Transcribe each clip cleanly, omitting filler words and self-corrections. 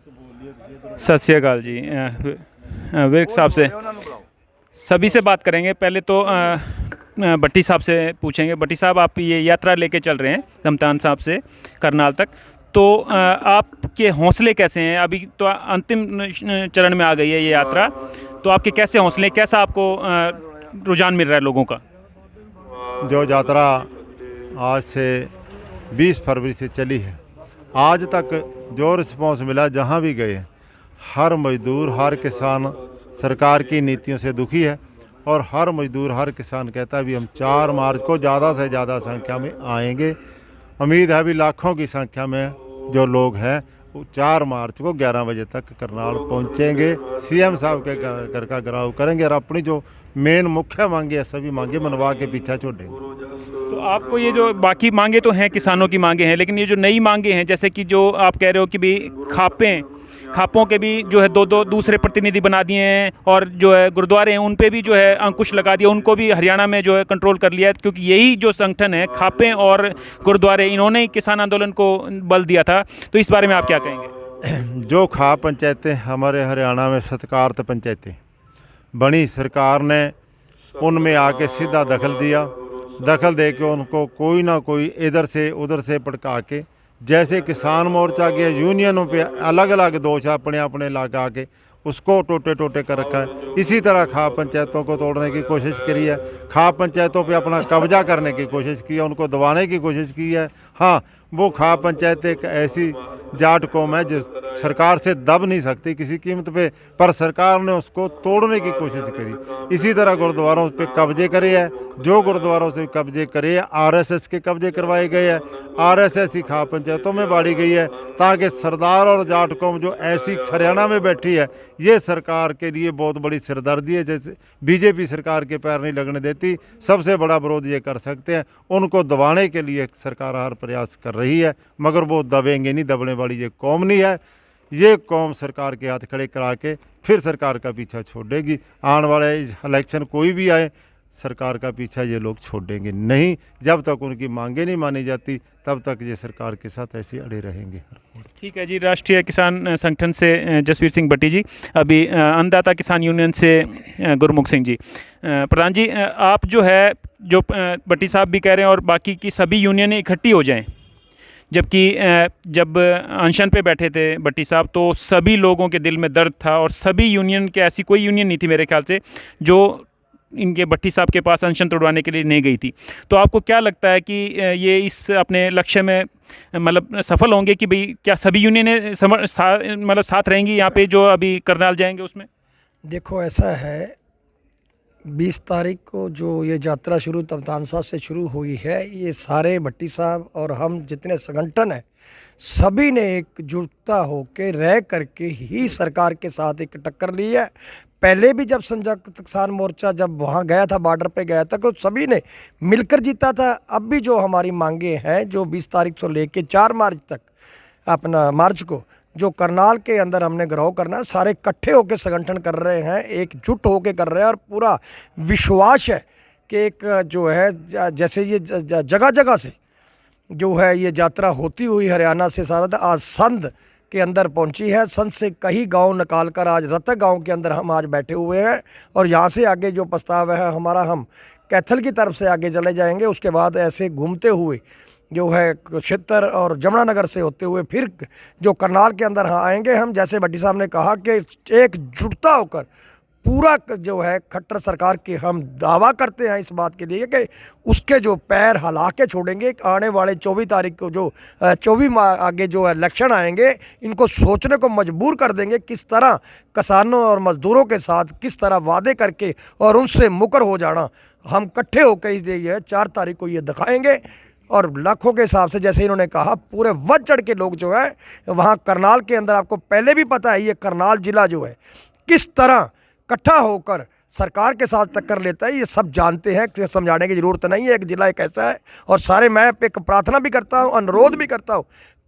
सत श्री अकाल जी। विर्क साहब से सभी से बात करेंगे। पहले तो भट्टी साहब से पूछेंगे। भट्टी साहब, आप ये यात्रा लेके चल रहे हैं धमतान साहब से करनाल तक, तो आपके हौसले कैसे हैं? अभी तो अंतिम चरण में आ गई है ये यात्रा, तो आपके कैसे हौसले, कैसा आपको रुझान मिल रहा है लोगों का? जो यात्रा आज से 20 फरवरी से चली है, आज तक जो रिस्पॉन्स मिला, जहाँ भी गए हर मजदूर, हर किसान सरकार की नीतियों से दुखी है। और हर मजदूर, हर किसान कहता है भी हम 4 मार्च को ज़्यादा से ज़्यादा संख्या में आएंगे। उम्मीद है भी लाखों की संख्या में जो लोग हैं वो 4 मार्च को 11 बजे तक करनाल पहुंचेंगे। सीएम साहब के घर का घेराव करेंगे और अपनी जो मेन मुख्य मांगे है सभी मांगे मनवा के पीछा छोड़ेंगे। तो आपको ये जो बाकी मांगे तो हैं, किसानों की मांगे हैं, लेकिन ये जो नई मांगे हैं, जैसे कि जो आप कह रहे हो कि भी खापों के भी जो है दो दूसरे प्रतिनिधि बना दिए हैं, और जो है गुरुद्वारे हैं उन पे भी जो है अंकुश लगा दिया, उनको भी हरियाणा में जो है कंट्रोल कर लिया है, क्योंकि यही जो संगठन है खापें और गुरुद्वारे, इन्होंने ही किसान आंदोलन को बल दिया था। तो इस बारे में आप क्या कहेंगे? जो खाप पंचायतें हमारे हरियाणा में सत्कारत पंचायतें बनी, सरकार ने उनमें आके सीधा दखल दिया। दखल दे के उनको कोई ना कोई इधर से उधर से भड़का के, जैसे किसान मोर्चा के यूनियनों पे अलग अलग दोष अपने अपने लगा के उसको टोटे टोटे कर रखा है। इसी तरह खाप पंचायतों को तोड़ने की कोशिश करी है, खाप पंचायतों पे अपना कब्जा करने की कोशिश की है, उनको दबाने की कोशिश की है। हाँ, वो खाप पंचायत एक ऐसी जाट कौम है जो सरकार से दब नहीं सकती किसी कीमत पे, पर सरकार ने उसको तोड़ने की कोशिश करी। इसी तरह गुरुद्वारों पे कब्जे करे है, जो गुरुद्वारों से कब्जे करे है आरएसएस के कब्जे करवाए गए हैं, आरएसएस ही खाप पंचायतों में बाड़ी गई है, ताकि सरदार और जाट कौम जो ऐसी हरियाणा में बैठी है, ये सरकार के लिए बहुत बड़ी सिरदर्दी है। जैसे बीजेपी सरकार के पैर नहीं लगने देती, सबसे बड़ा विरोध ये कर सकते हैं। उनको दबाने के लिए सरकार हर प्रयास कर रही है, मगर वो दबेंगे नहीं। दबने वाली ये कौम नहीं है। ये कौम सरकार के हाथ खड़े करा के फिर सरकार का पीछा छोड़ेगी। आने वाले इलेक्शन कोई भी आए, सरकार का पीछा ये लोग छोड़ेंगे नहीं। जब तक उनकी मांगे नहीं मानी जाती तब तक ये सरकार के साथ ऐसे अड़े रहेंगे। ठीक है जी। राष्ट्रीय किसान संगठन से जसवीर सिंह भट्टी जी। अभी अन्नदाता किसान यूनियन से गुरमुख सिंह जी। प्रधान जी, आप जो है, जो भट्टी साहब भी कह रहे हैं और बाकी की सभी यूनियनें इकट्ठी हो जाएं, जबकि जब अनशन पे बैठे थे भट्टी साहब, तो सभी लोगों के दिल में दर्द था, और सभी यूनियन के, ऐसी कोई यूनियन नहीं थी मेरे ख्याल से जो इनके भट्टी साहब के पास अनशन तोड़वाने के लिए नहीं गई थी। तो आपको क्या लगता है कि ये इस अपने लक्ष्य में मतलब सफल होंगे कि भाई क्या सभी यूनियनें मतलब साथ रहेंगी यहाँ पे जो अभी करनाल जाएंगे उसमें? देखो, ऐसा है, 20 तारीख को जो ये यात्रा शुरू तमतान साहब से शुरू हुई है, ये सारे भट्टी साहब और हम जितने संगठन हैं सभी ने एकजुटता होकर रह करके ही सरकार के साथ एक टक्कर ली है। पहले भी जब संयुक्त किसान मोर्चा जब वहाँ गया था, बॉर्डर पे गया था, तो सभी ने मिलकर जीता था। अब भी जो हमारी मांगे हैं, जो 20 तारीख से लेके 4 मार्च तक, अपना मार्च को जो करनाल के अंदर हमने घेराव करना है, सारे इकट्ठे होकर संगठन कर रहे हैं, एकजुट होकर कर रहे हैं, और पूरा विश्वास है कि एक जो है, जैसे ये जगह जगह से जो है ये यात्रा होती हुई हरियाणा से सारा आज संध के अंदर पहुंची है। संध से कई गांव निकाल कर आज रतक गांव के अंदर हम आज बैठे हुए हैं, और यहाँ से आगे जो प्रस्ताव है हमारा, हम कैथल की तरफ से आगे चले जाएंगे। उसके बाद ऐसे घूमते हुए जो है क्षेत्र और जमुनानगर से होते हुए फिर जो करनाल के अंदर आएंगे हम। जैसे भट्टी साहब ने कहा कि एकजुटता होकर पूरा जो है खट्टर सरकार के हम दावा करते हैं इस बात के लिए कि उसके जो पैर हिला के छोड़ेंगे। आने वाले 24 तारीख को जो 24 आगे जो इलेक्शन आएंगे, इनको सोचने को मजबूर कर देंगे किस तरह किसानों और मज़दूरों के साथ किस तरह वादे करके और उनसे मुकर हो जाना। हम इकट्ठे होकर ये 4 तारीख को ये दिखाएंगे, और लाखों के हिसाब से, जैसे इन्होंने कहा, पूरे वध चढ़ के लोग जो हैं वहाँ करनाल के अंदर, आपको पहले भी पता है ये करनाल ज़िला जो है किस तरह इकट्ठा होकर सरकार के साथ टक्कर लेता है, ये सब जानते हैं, समझाने की ज़रूरत नहीं है। एक ज़िला एक ऐसा है, और सारे मैं एक प्रार्थना भी करता हूँ, अनुरोध भी करता हूँ,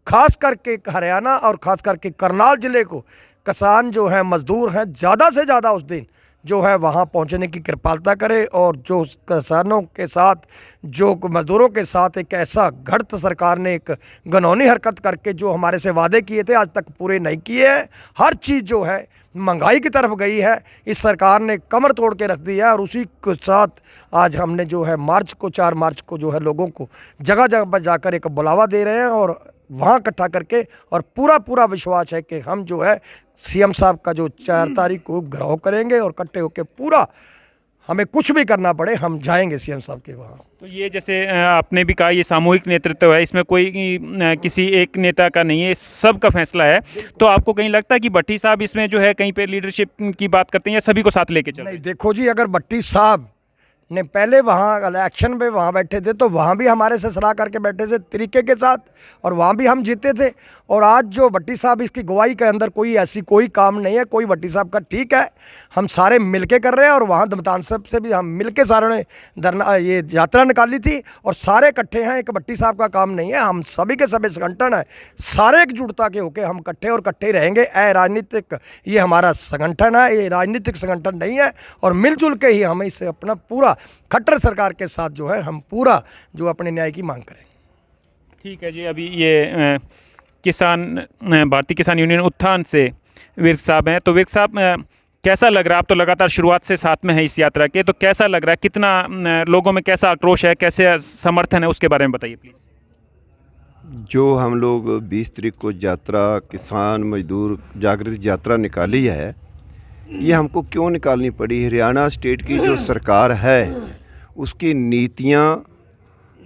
खास करके हरियाणा और ख़ास करके करनाल ज़िले को किसान जो हैं, मज़दूर हैं, ज़्यादा से ज़्यादा उस दिन जो है वहाँ पहुँचने की कृपालता करे, और जो किसानों के साथ, जो मज़दूरों के साथ एक ऐसा घटित सरकार ने एक घिनौनी हरकत करके जो हमारे से वादे किए थे आज तक पूरे नहीं किए हैं। हर चीज़ जो है महंगाई की तरफ गई है, इस सरकार ने कमर तोड़ के रख दी है। और उसी के साथ आज हमने जो है 4 मार्च को जो है लोगों को जगह जगह पर जाकर एक बुलावा दे रहे हैं और वहाँ इकट्ठा करके, और पूरा विश्वास है कि हम जो है सीएम साहब का जो 4 तारीख को घेराव करेंगे और इकट्ठे होकर पूरा, हमें कुछ भी करना पड़े हम जाएंगे सीएम साहब के वहाँ। तो ये जैसे आपने भी कहा ये सामूहिक नेतृत्व है, इसमें कोई किसी एक नेता का नहीं है, सब का फैसला है। तो आपको कहीं लगता है कि भट्टी साहब इसमें जो है कहीं पे लीडरशिप की बात करते हैं या सभी को साथ लेके चल रहे नहीं, हैं? देखो जी, अगर भट्टी साहब ने पहले वहाँ इलेक्शन में वहाँ बैठे थे तो वहाँ भी हमारे से सलाह करके बैठे थे तरीके के साथ, और वहाँ भी हम जीते थे। और आज जो भट्टी साहब, इसकी गवाही के अंदर कोई ऐसी कोई काम नहीं है, कोई भट्टी साहब का ठीक है, हम सारे मिलके कर रहे हैं। और वहाँ दमतान साहब से भी हम मिलके सारों ने धरना, ये यात्रा निकाली थी, और सारे इकट्ठे हैं। एक भट्टी साहब का काम नहीं है, हम सभी के सभी संगठन है, सारे एकजुटता के होके हम इकट्ठे और इकट्ठे रहेंगे। राजनीतिक ये हमारा संगठन है, ये राजनीतिक संगठन नहीं है, और मिलजुल के ही हम इसे अपना पूरा खट्टर सरकार के साथ जो है हम पूरा जो अपने न्याय की मांग करें। ठीक है जी। अभी ये भारतीय किसान यूनियन उत्थान से विर्क साहब हैं। तो विर्क साहब, कैसा लग रहा है, आप तो लगातार शुरुआत से साथ में है इस यात्रा के, तो कैसा लग रहा है, कितना लोगों में कैसा आक्रोश है, कैसे समर्थन है, उसके बारे में बताइए प्लीज़। जो हम लोग 20 तारीख को यात्रा, किसान मजदूर जागृति यात्रा निकाली है, ये हमको क्यों निकालनी पड़ी? हरियाणा स्टेट की जो सरकार है उसकी नीतियाँ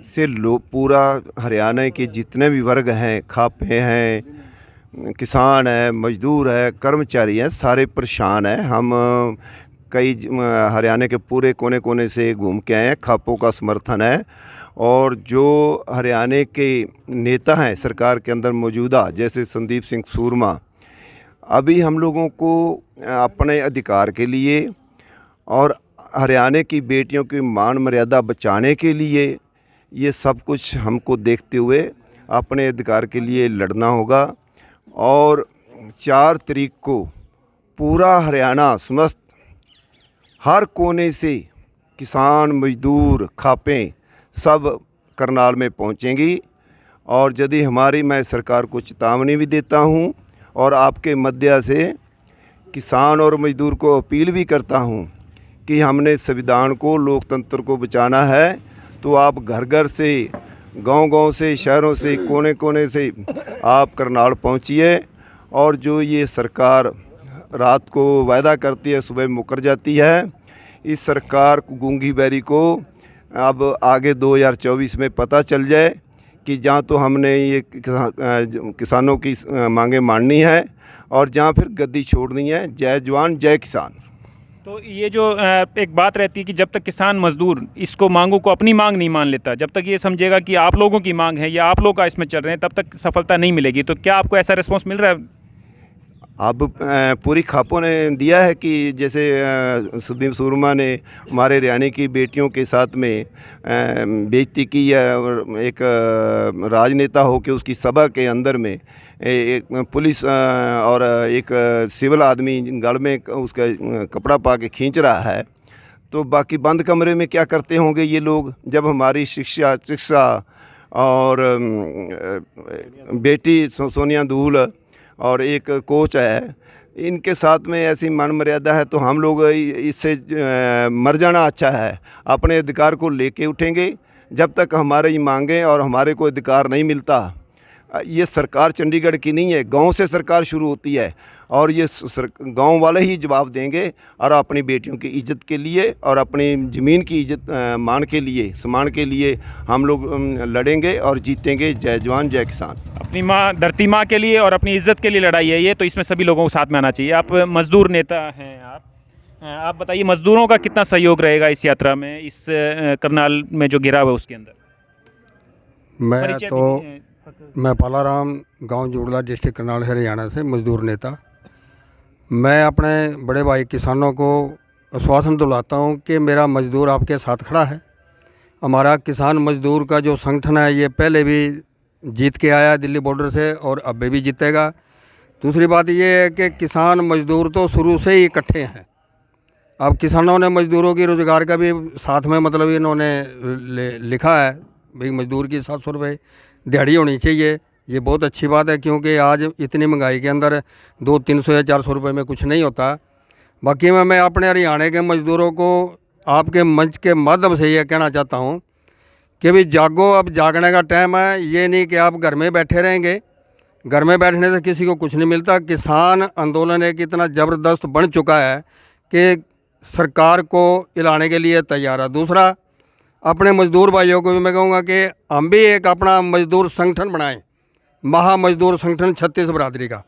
से पूरा हरियाणा के जितने भी वर्ग हैं, खापे हैं, किसान है, मजदूर है, कर्मचारी हैं, सारे परेशान हैं। हम कई हरियाणा के पूरे कोने कोने से घूम के आए हैं। खापों का समर्थन है, और जो हरियाणा के नेता हैं सरकार के अंदर मौजूदा, जैसे संदीप सिंह सूरमा, अभी हम लोगों को अपने अधिकार के लिए और हरियाणा की बेटियों की मान मर्यादा बचाने के लिए ये सब कुछ हमको देखते हुए अपने अधिकार के लिए लड़ना होगा। और 4 तारीख को पूरा हरियाणा समस्त हर कोने से किसान मजदूर खापें सब करनाल में पहुंचेंगी। और यदि हमारी, मैं सरकार को चेतावनी भी देता हूं और आपके मध्य से किसान और मजदूर को अपील भी करता हूं कि हमने संविधान को, लोकतंत्र को बचाना है, तो आप घर घर से, गांव-गांव से, शहरों से, कोने कोने से आप करनाल पहुंचिए। और जो ये सरकार रात को वायदा करती है, सुबह मुकर जाती है, इस सरकार को, गूंगी बैरी को अब आगे 2024 में पता चल जाए कि जहाँ तो हमने ये किसानों की मांगें माननी है और जहाँ फिर गद्दी छोड़नी है। जय जवान जय किसान। तो ये जो एक बात रहती है कि जब तक किसान मजदूर इसको मांगों को अपनी मांग नहीं मान लेता, जब तक ये समझेगा कि आप लोगों की मांग है या आप लोग का इसमें चल रहे हैं, तब तक सफलता नहीं मिलेगी। तो क्या आपको ऐसा रिस्पॉन्स मिल रहा है? अब पूरी खापों ने दिया है कि जैसे संदीप सूरमा ने हमारे हरियाणा की बेटियों के साथ में बेइज्जती की है, और एक राजनेता हो के उसकी सभा के अंदर में एक पुलिस और एक सिविल आदमी गल में उसका कपड़ा पा के खींच रहा है। तो बाकी बंद कमरे में क्या करते होंगे ये लोग, जब हमारी शिक्षा और बेटी सोनिया दूल और एक कोच है, इनके साथ में ऐसी मान मर्यादा है, तो हम लोग इससे मर जाना अच्छा है। अपने अधिकार को लेके उठेंगे। जब तक हमारी मांगें और हमारे को अधिकार नहीं मिलता, ये सरकार चंडीगढ़ की नहीं है, गांव से सरकार शुरू होती है, और ये गांव वाले ही जवाब देंगे। और अपनी बेटियों की इज्जत के लिए और अपनी ज़मीन की इज्जत मान के लिए, सम्मान के लिए हम लोग लड़ेंगे और जीतेंगे। जय जवान जय किसान। अपनी माँ, धरती माँ के लिए और अपनी इज्जत के लिए लड़ाई है ये, तो इसमें सभी लोगों को साथ में आना चाहिए। आप मजदूर नेता हैं, आप बताइए मजदूरों का कितना सहयोग रहेगा इस यात्रा में, इस करनाल में जो गिराव है उसके अंदर? मैं पालाराम, गांव जुड़ला, डिस्ट्रिक्ट करनाल, हरियाणा से मजदूर नेता। मैं अपने बड़े भाई किसानों को आश्वासन दिलाता हूं कि मेरा मजदूर आपके साथ खड़ा है। हमारा किसान मजदूर का जो संगठन है ये पहले भी जीत के आया दिल्ली बॉर्डर से और अब भी जीतेगा। दूसरी बात ये है कि किसान मजदूर तो शुरू से ही इकट्ठे हैं, अब किसानों ने मजदूरों की रोज़गार का भी साथ में मतलब इन्होंने लिखा है भाई मजदूर की 700 रुपये दिहाड़ी होनी चाहिए। ये बहुत अच्छी बात है, क्योंकि आज इतनी महंगाई के अंदर 200-300 या 400 रुपये में कुछ नहीं होता। बाकी मैं अपने हरियाणा के मज़दूरों को आपके मंच के माध्यम से ये कहना चाहता हूँ कि भाई जागो, अब जागने का टाइम है। ये नहीं कि आप घर में बैठे रहेंगे, घर में बैठने से किसी को कुछ नहीं मिलता। किसान आंदोलन एक इतना ज़बरदस्त बन चुका है कि सरकार को हिलाने के लिए तैयार है। दूसरा, अपने मज़दूर भाइयों को भी मैं कहूँगा कि हम भी एक अपना मज़दूर संगठन बनाएं, महा मजदूर संगठन छत्तीस बरादरी का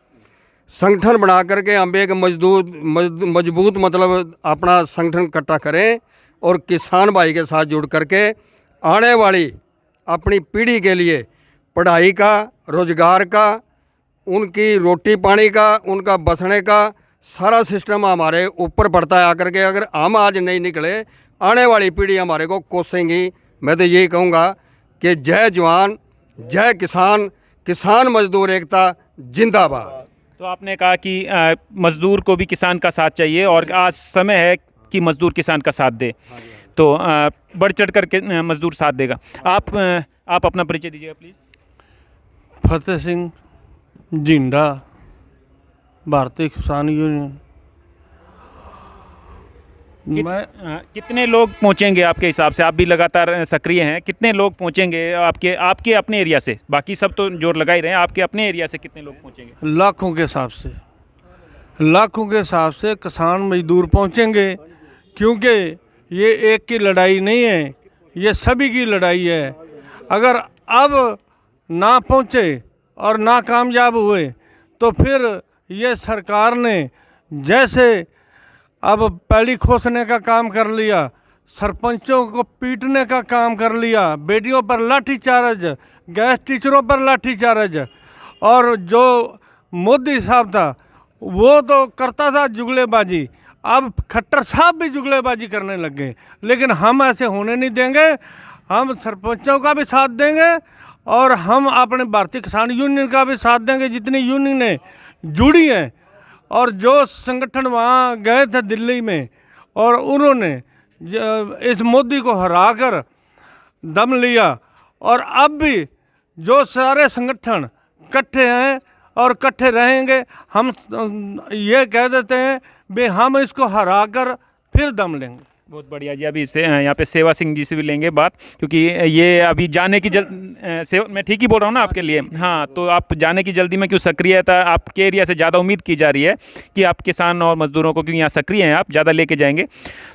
संगठन बना करके हम भी एक मजबूत मतलब अपना संगठन इकट्ठा करें और किसान भाई के साथ जुड़ करके आने वाली अपनी पीढ़ी के लिए पढ़ाई का, रोज़गार का, उनकी रोटी पानी का, उनका बसने का सारा सिस्टम हमारे ऊपर पड़ता है आकर के। अगर हम आज नहीं निकले, आने वाली पीढ़ी हमारे को कोसेंगी। मैं तो यही कहूँगा कि जय जवान, जय किसान, किसान मजदूर एकता जिंदाबाद। तो आपने कहा कि मज़दूर को भी किसान का साथ चाहिए और आज समय है कि मज़दूर किसान का साथ दे, तो बढ़ चढ़ कर के मज़दूर साथ देगा। आप अपना परिचय दीजिएगा प्लीज़। फतेह सिंह जिंडा, भारतीय किसान यूनियन। कितने लोग पहुंचेंगे आपके हिसाब से? आप भी लगातार सक्रिय हैं, कितने लोग पहुंचेंगे आपके अपने एरिया से? बाकी सब तो जोर लगा ही रहे हैं, आपके अपने एरिया से कितने लोग पहुंचेंगे? लाखों के हिसाब से, लाखों के हिसाब से किसान मजदूर पहुंचेंगे, क्योंकि ये एक की लड़ाई नहीं है, ये सभी की लड़ाई है। अगर अब ना पहुंचे और ना कामयाब हुए तो फिर ये सरकार ने जैसे अब पैली खोसने का काम कर लिया, सरपंचों को पीटने का काम कर लिया, बेटियों पर लाठीचार्ज, गैस टीचरों पर लाठीचार्ज, और जो मोदी साहब था वो तो करता था जुगलेबाजी, अब खट्टर साहब भी जुगलेबाजी करने लग गए। लेकिन हम ऐसे होने नहीं देंगे, हम सरपंचों का भी साथ देंगे और हम अपने भारतीय किसान यूनियन का भी साथ देंगे, जितनी यूनियनें जुड़ी हैं। और जो संगठन वहाँ गए थे दिल्ली में और उन्होंने इस मोदी को हराकर दम लिया, और अब भी जो सारे संगठन इकट्ठे हैं और इकट्ठे रहेंगे, हम ये कह देते हैं भाई हम इसको हराकर फिर दम लेंगे। बहुत बढ़िया जी। अभी से यहाँ पे सेवा सिंह जी से भी लेंगे बात, क्योंकि ये अभी जाने की मैं ठीक ही बोल रहा हूँ ना आपके लिए? हाँ, तो आप जाने की जल्दी में क्यों सक्रियता आपके एरिया से ज़्यादा उम्मीद की जा रही है कि आप किसान और मज़दूरों को, क्योंकि यहाँ सक्रिय हैं आप, ज़्यादा लेके जाएंगे,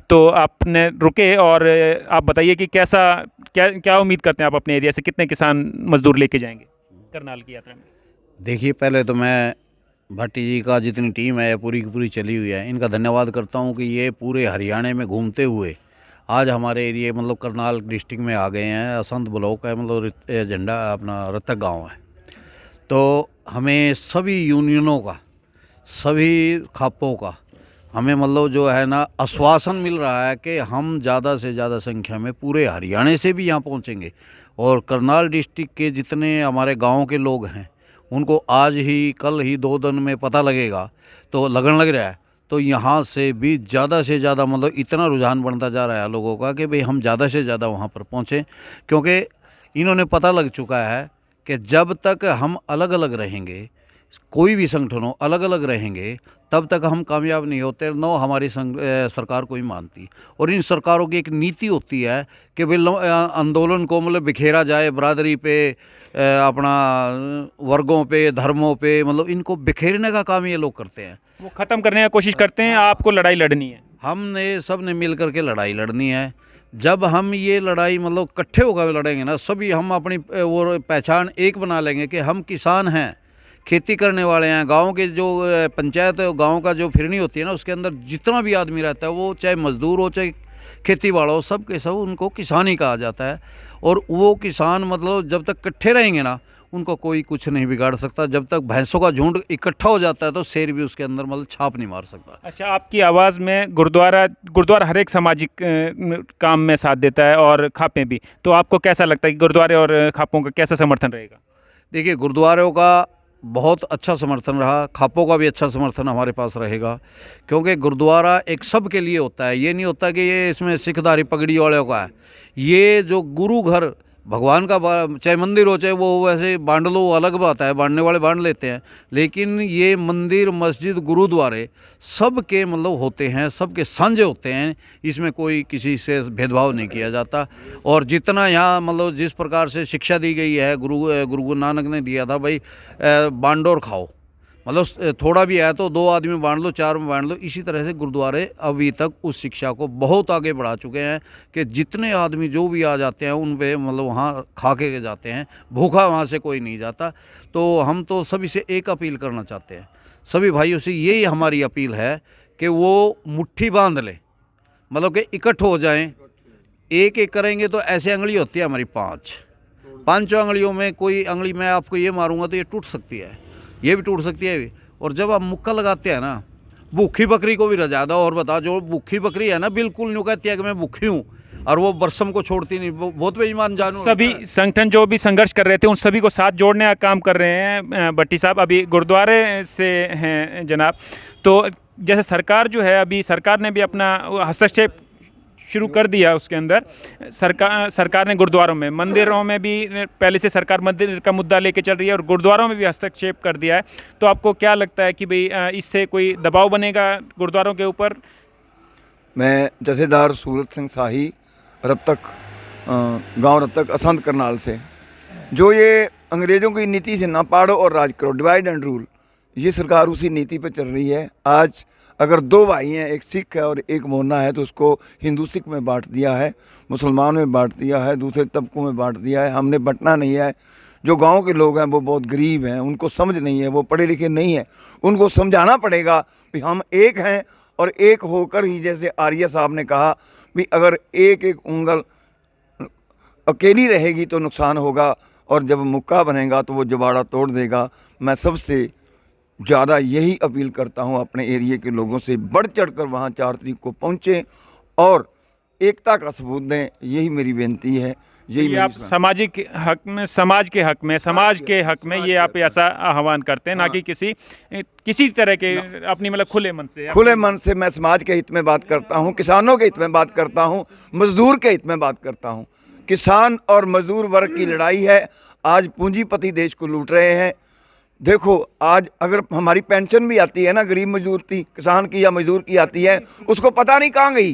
तो आपने रुके और आप बताइए कि क्या उम्मीद करते हैं आप अपने एरिया से, कितने किसान मज़दूर लेके जाएंगे करनाल की यात्रा में? देखिए, पहले तो मैं भट्टी जी का जितनी टीम है पूरी की पूरी चली हुई है, इनका धन्यवाद करता हूं कि ये पूरे हरियाणा में घूमते हुए आज हमारे एरिया मतलब करनाल डिस्ट्रिक्ट में आ गए हैं। असंत ब्लॉक है, मतलब झंडा अपना रतक गांव है। तो हमें सभी यूनियनों का, सभी खापों का हमें मतलब जो है ना आश्वासन मिल रहा है कि हम ज़्यादा से ज़्यादा संख्या में पूरे हरियाणा से भी यहाँ पहुँचेंगे, और करनाल डिस्ट्रिक्ट के जितने हमारे गाँव के लोग हैं उनको आज ही कल ही 2 दिन में पता लगेगा, तो लगन लग रहा है। तो यहाँ से भी ज़्यादा से ज़्यादा मतलब इतना रुझान बढ़ता जा रहा है लोगों का कि भाई हम ज़्यादा से ज़्यादा वहाँ पर पहुँचें, क्योंकि इन्होंने पता लग चुका है कि जब तक हम अलग अलग रहेंगे, कोई भी संगठन हो अलग अलग रहेंगे, तब तक हम कामयाब नहीं होते, न हमारी सरकार कोई मानती। और इन सरकारों की एक नीति होती है कि भाई आंदोलन को मतलब बिखेरा जाए, बरादरी पे, अपना वर्गों पे, धर्मों पे, मतलब इनको बिखेरने का काम ये लोग करते हैं, वो ख़त्म करने की कोशिश करते हैं। आपको लड़ाई लड़नी है, हमने सब ने मिल करके लड़ाई लड़नी है। जब हम ये लड़ाई मतलब इकट्ठे होकर लड़ेंगे ना, सभी हम अपनी वो पहचान एक बना लेंगे कि हम किसान हैं, खेती करने वाले हैं। गांव के जो पंचायत गांव का जो फिरनी होती है ना, उसके अंदर जितना भी आदमी रहता है, वो चाहे मजदूर हो चाहे खेती वाला हो, सब के सब उनको किसान ही कहा जाता है। और वो किसान मतलब जब तक इकट्ठे रहेंगे ना, उनको कोई कुछ नहीं बिगाड़ सकता। जब तक भैंसों का झुंड इकट्ठा हो जाता है तो शेर भी उसके अंदर मतलब छाप नहीं मार सकता। अच्छा, आपकी आवाज़ में गुरुद्वारा हर एक सामाजिक काम में साथ देता है और खापें भी, तो आपको कैसा लगता है कि गुरुद्वारे और खापों का कैसा समर्थन रहेगा? देखिए, गुरुद्वारों का बहुत अच्छा समर्थन रहा, खापों का भी अच्छा समर्थन हमारे पास रहेगा, क्योंकि गुरुद्वारा एक सब के लिए होता है। ये नहीं होता कि ये इसमें सिखधारी पगड़ी वालों का है। ये जो गुरु घर भगवान का चाहे मंदिर हो चाहे वो वैसे बांट लो, वो अलग बात है, बांटने वाले बांट लेते हैं, लेकिन ये मंदिर मस्जिद गुरुद्वारे सब के मतलब होते हैं, सब के साझे होते हैं। इसमें कोई किसी से भेदभाव नहीं किया जाता। और जितना यहाँ मतलब जिस प्रकार से शिक्षा दी गई है, गुरु नानक ने दिया था भाई बांटो और खाओ, मतलब थोड़ा भी है तो 2 आदमी बांट लो, 4 में बांट लो। इसी तरह से गुरुद्वारे अभी तक उस शिक्षा को बहुत आगे बढ़ा चुके हैं कि जितने आदमी जो भी आ जाते हैं उन पे मतलब वहाँ खा के जाते हैं, भूखा वहाँ से कोई नहीं जाता। तो हम तो सभी से एक अपील करना चाहते हैं, सभी भाइयों से यही हमारी अपील है कि वो मुट्ठी बांध लें, मतलब कि इकट्ठ हो जाएं। एक एक करेंगे तो ऐसे उंगली होती है हमारी 5 उंगलियों में कोई उंगली मैं आपको ये मारूंगा तो ये टूट सकती है, ये भी टूट सकती है। और जब आप मुक्का लगाते हैं ना, भूखी बकरी को भी रजा दो। और बताओ, जो भूखी बकरी है ना, बिल्कुल नहीं कहती है कि मैं भूखी हूँ, और वो बरसम को छोड़ती नहीं, बहुत बेईमान जानवर। सभी संगठन जो भी संघर्ष कर रहे थे उन सभी को साथ जोड़ने का काम कर रहे हैं भट्टी साहब। अभी गुरुद्वारे से हैं जनाब, तो जैसे सरकार जो है, अभी सरकार ने भी अपना हस्तक्षेप शुरू कर दिया। उसके अंदर सरकार ने गुरुद्वारों में, मंदिरों में भी पहले से सरकार मंदिर का मुद्दा लेके चल रही है और गुरुद्वारों में भी हस्तक्षेप कर दिया है। तो आपको क्या लगता है कि भाई इससे कोई दबाव बनेगा गुरुद्वारों के ऊपर? मैं जथेदार सूरत सिंह शाही, रत्तक गांव रत्तक असंत करनाल से। जो ये अंग्रेज़ों की नीति से ना पाड़ो और राज करो, डिवाइड एंड रूल, ये सरकार उसी नीति पे चल रही है। आज अगर 2 भाई हैं, एक सिख है और एक मोना है, तो उसको हिंदू सिख में बांट दिया है, मुसलमान में बांट दिया है, दूसरे तबकों में बांट दिया है। हमने बंटना नहीं है। जो गांव के लोग हैं वो बहुत गरीब हैं, उनको समझ नहीं है, वो पढ़े लिखे नहीं हैं, उनको समझाना पड़ेगा कि हम एक हैं और एक होकर ही, जैसे आर्य साहब ने कहा भी अगर एक एक उंगल अकेली रहेगी तो नुकसान होगा, और जब मुक्का बनेगा तो वो जबाड़ा तोड़ देगा। मैं सबसे ज़्यादा यही अपील करता हूँ अपने एरिया के लोगों से, बढ़ चढ़ कर वहाँ 4 तारीख को पहुँचें और एकता का सबूत दें। यही मेरी बेनती है। यही आप सामाजिक हक में, समाज के हक में ये आप ऐसा आह्वान करते हैं, ना कि किसी तरह के अपनी मतलब खुले मन से मैं समाज के हित में बात करता हूँ, किसानों के हित में बात करता हूँ, मजदूर के हित में बात करता हूँ। किसान और मजदूर वर्ग की लड़ाई है। आज पूंजीपति देश को लूट रहे हैं। देखो, आज अगर हमारी पेंशन भी आती है ना, गरीब मजदूर की, किसान की या मजदूर की आती है, उसको पता नहीं कहाँ गई,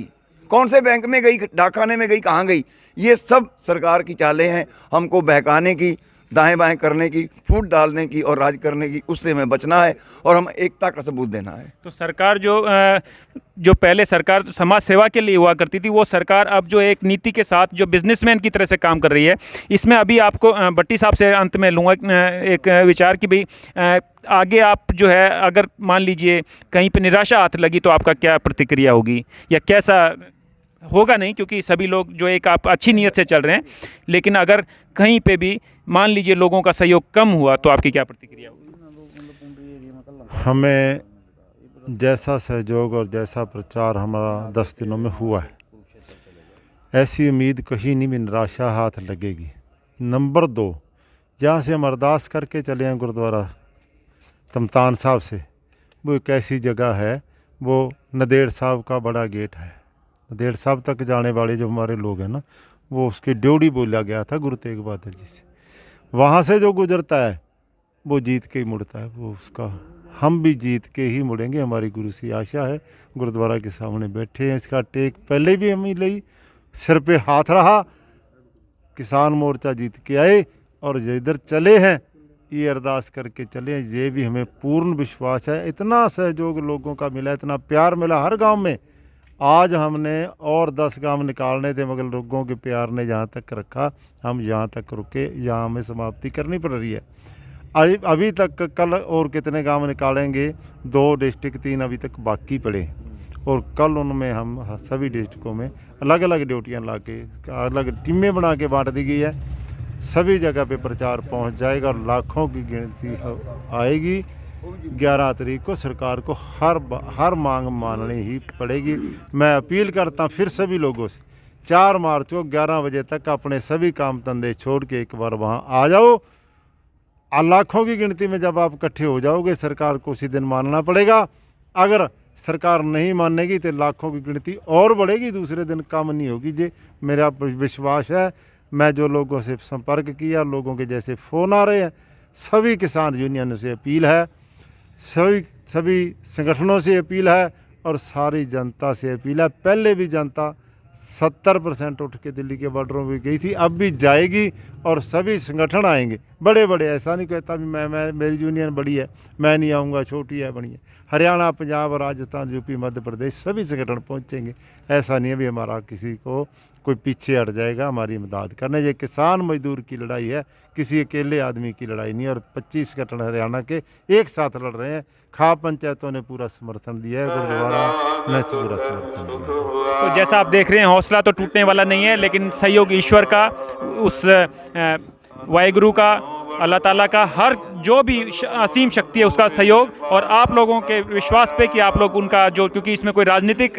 कौन से बैंक में गई, डाकखाने में गई, कहाँ गई। ये सब सरकार की चालें हैं, हमको बहकाने की, दाएं बाएं करने की, फूट डालने की और राज करने की। उससे हमें बचना है और हम एकता का सबूत देना है। तो सरकार जो पहले सरकार समाज सेवा के लिए हुआ करती थी, वो सरकार अब जो एक नीति के साथ जो बिजनेसमैन की तरह से काम कर रही है, इसमें अभी आपको भट्टी साहब से अंत में लूँगा एक विचार कि भाई आगे आप जो है, अगर मान लीजिए कहीं पे निराशा हाथ लगी तो आपका क्या प्रतिक्रिया होगी, या कैसा होगा? नहीं, क्योंकि सभी लोग जो एक आप अच्छी नीयत से चल रहे हैं, लेकिन अगर कहीं पे भी मान लीजिए लोगों का सहयोग कम हुआ तो आपकी क्या प्रतिक्रिया होगी? हमें जैसा सहयोग और जैसा प्रचार हमारा 10 दिनों में हुआ है, ऐसी उम्मीद कहीं नहीं भी निराशा हाथ लगेगी। नंबर 2, जहाँ से हम अरदास करके चले हैं गुरुद्वारा तमतान साहब से, वो एक ऐसी जगह है, वो नदेड़ साहब का बड़ा गेट है। नदेड़ साहब तक जाने वाले जो हमारे लोग हैं ना, वो उसकी ड्योढ़ी बोला गया था गुरु तेग बहादुर जी से। वहाँ से जो गुजरता है वो जीत के ही मुड़ता है, वो उसका हम भी जीत के ही मुड़ेंगे, हमारी गुरु से आशा है। गुरुद्वारा के सामने बैठे हैं, इसका टेक पहले भी हम ही ली, सिर पे हाथ रहा, किसान मोर्चा जीत के आए और जिधर चले हैं ये अरदास करके चले। ये भी हमें पूर्ण विश्वास है। इतना सहयोग लोगों का मिला, इतना प्यार मिला हर गांव में। आज हमने और 10 गांव निकालने थे, मगर लोगों के प्यार ने जहाँ तक रखा, हम यहाँ तक रुके, यहाँ हमें समाप्ति करनी पड़ रही है। अभी तक कल और कितने गांव निकालेंगे, 2 डिस्ट्रिक्ट 3 अभी तक बाकी पड़े, और कल उनमें हम सभी डिस्ट्रिक्टों में अलग अलग ड्यूटियाँ ला के, अलग टीमें बना के बांट दी गई है। सभी जगह पे प्रचार पहुंच जाएगा और लाखों की गिनती आएगी। 11 तारीख को सरकार को हर मांग माननी ही पड़ेगी। मैं अपील करता हूँ फिर सभी लोगों से, 4 मार्च को 11 बजे तक अपने सभी काम धंधे छोड़ के एक बार वहाँ आ जाओ लाखों की गिनती में जब आप इकट्ठे हो जाओगे, सरकार को उसी दिन मानना पड़ेगा। अगर सरकार नहीं मानेगी तो लाखों की गिनती और बढ़ेगी, दूसरे दिन कम नहीं होगी। जी मेरा विश्वास है। मैं जो लोगों से संपर्क किया, लोगों के जैसे फ़ोन आ रहे हैं, सभी किसान यूनियन से अपील है, सभी संगठनों से अपील है और सारी जनता से अपील है। पहले भी जनता 70% उठ के दिल्ली के बॉर्डरों पे गई थी, अब भी जाएगी और सभी संगठन आएंगे बड़े बड़े। ऐसा नहीं कहता भी मैं मेरी यूनियन बड़ी है मैं नहीं आऊँगा, छोटी है बड़ी है। हरियाणा, पंजाब, राजस्थान, यूपी, मध्य प्रदेश सभी संगठन पहुँचेंगे। ऐसा नहीं है भी हमारा किसी को कोई पीछे हट जाएगा हमारी मदद करने। ये किसान मजदूर की लड़ाई है, किसी अकेले आदमी की लड़ाई नहीं है। और 25 संगठन हरियाणा के एक साथ लड़ रहे हैं। खाप पंचायतों ने पूरा समर्थन दिया है, गुरुद्वारा ने पूरा समर्थन दिया है। तो जैसा आप देख रहे हैं, हौसला तो टूटने वाला नहीं है, लेकिन सहयोग ईश्वर का, उस वाहिगुरु का, अल्लाह ताला का, हर जो भी असीम शक्ति है उसका सहयोग और आप लोगों के विश्वास पे कि आप लोग उनका जो, क्योंकि इसमें कोई राजनीतिक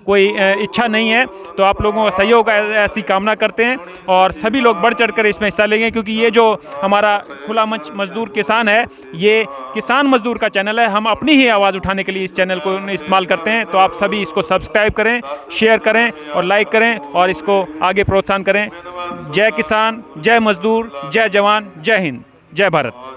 कोई इच्छा नहीं है, तो आप लोगों का सहयोग ऐसी कामना करते हैं और सभी लोग बढ़ चढ़कर इसमें हिस्सा लेंगे। क्योंकि ये जो हमारा खुला मंच मजदूर किसान है, ये किसान मजदूर का चैनल है। हम अपनी ही आवाज़ उठाने के लिए इस चैनल को इस्तेमाल करते हैं। तो आप सभी इसको सब्सक्राइब करें, शेयर करें और लाइक करें और इसको आगे प्रोत्साहन करें। जय किसान, जय मजदूर, जय जवान, जय हिंद, जय भारत।